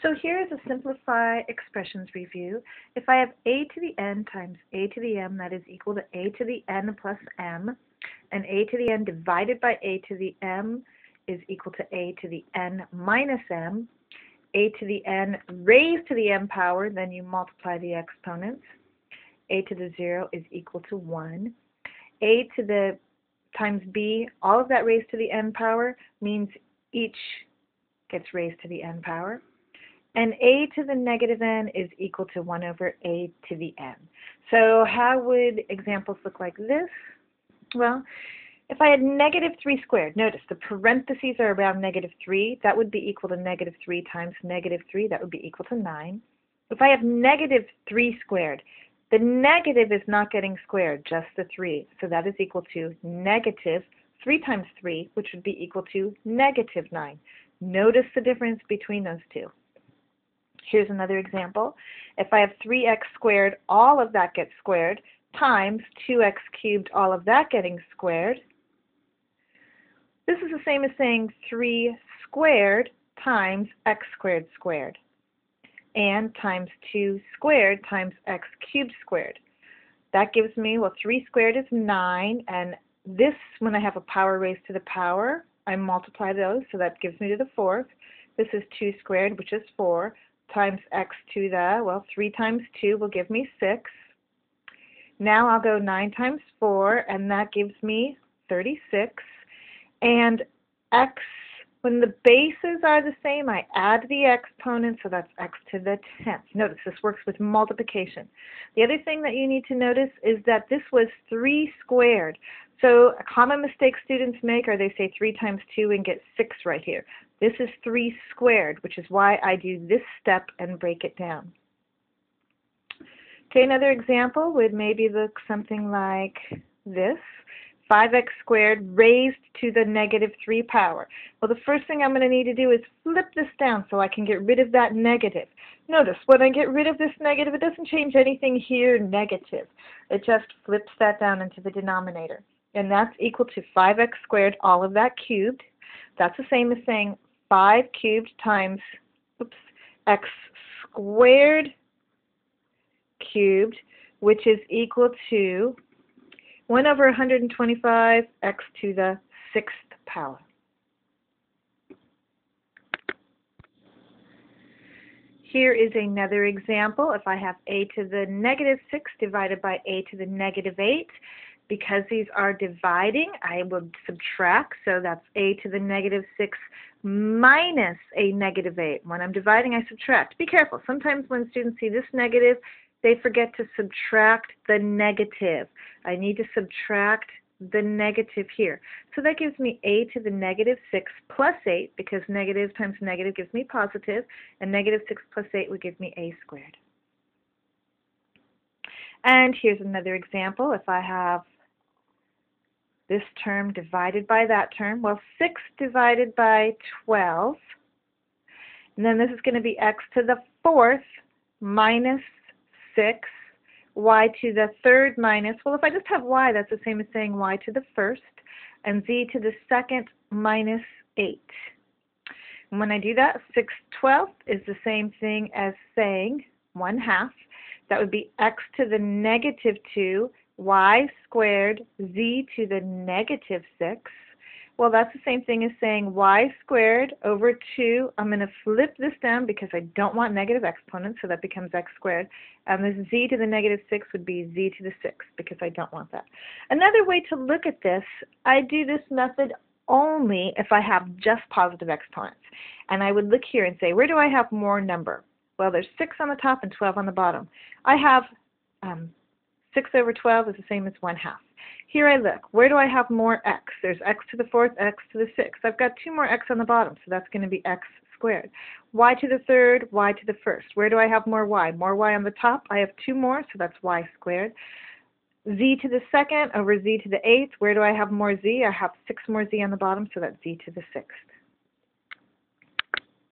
So here is a simplified expressions review. If I have a to the n times a to the m, that is equal to a to the n plus m, and a to the n divided by a to the m is equal to a to the n minus m, a to the n raised to the m power, then you multiply the exponents. A to the 0 is equal to 1. A to the times b, all of that raised to the n power means each gets raised to the n power. And a to the negative n is equal to 1 over a to the n. So how would examples look like this? Well, if I had negative 3 squared, notice the parentheses are around negative 3. That would be equal to negative 3 times negative 3. That would be equal to 9. If I have negative 3 squared, the negative is not getting squared, just the 3. So that is equal to negative 3 times 3, which would be equal to negative 9. Notice the difference between those two. Here's another example. If I have 3x squared, all of that gets squared, times 2x cubed, all of that getting squared. This is the same as saying 3 squared times x squared squared, and times 2 squared times x cubed squared. That gives me, well, 3 squared is 9, and this, when I have a power raised to the power, I multiply those, so that gives me to the 4th. This is 2 squared, which is 4, times x to the, well, 3 times 2 will give me 6. Now I'll go 9 times 4, and that gives me 36. And x, when the bases are the same, I add the exponent, so that's x to the 10th. Notice this works with multiplication. The other thing that you need to notice is that this was 3 squared. So a common mistake students make are they say 3 times 2 and get 6 right here. This is 3 squared, which is why I do this step and break it down. Okay, another example would maybe look something like this. 5x squared raised to the negative 3 power. Well, the first thing I'm going to need to do is flip this down so I can get rid of that negative. Notice, when I get rid of this negative, it doesn't change anything here negative. It just flips that down into the denominator. And that's equal to 5x squared, all of that cubed. That's the same as saying 5 cubed times x squared cubed, which is equal to 1 over 125 x to the 6th power. Here is another example. If I have a to the negative 6 divided by a to the negative 8, because these are dividing, I will subtract, so that's a to the negative 6 minus a negative 8. When I'm dividing, I subtract. Be careful. Sometimes when students see this negative, they forget to subtract the negative. I need to subtract the negative here. So that gives me a to the negative 6 plus 8, because negative times negative gives me positive, and negative 6 plus 8 would give me a squared. And here's another example. If I have this term divided by that term, well, 6 divided by 12, and then this is going to be x to the 4th minus 6, y to the 3rd minus, well, if I just have y, that's the same as saying y to the 1st, and z to the 2nd minus 8. And when I do that, 6/12 is the same thing as saying 1/2. That would be x to the negative 2, y squared, z to the negative 6. Well, that's the same thing as saying y squared over 2. I'm going to flip this down because I don't want negative exponents, so that becomes x squared. And this z to the negative 6 would be z to the 6, because I don't want that. Another way to look at this, I do this method only if I have just positive exponents. And I would look here and say, where do I have more number? Well, there's 6 on the top and 12 on the bottom. I have 6 over 12 is the same as 1/2. Here I look. Where do I have more x? There's x to the 4th, x to the 6th. I've got 2 more x on the bottom, so that's going to be x squared. Y to the 3rd, y to the 1st. Where do I have more y? More y on the top. I have 2 more, so that's y squared. Z to the 2nd over z to the 8th. Where do I have more z? I have 6 more z on the bottom, so that's z to the 6th.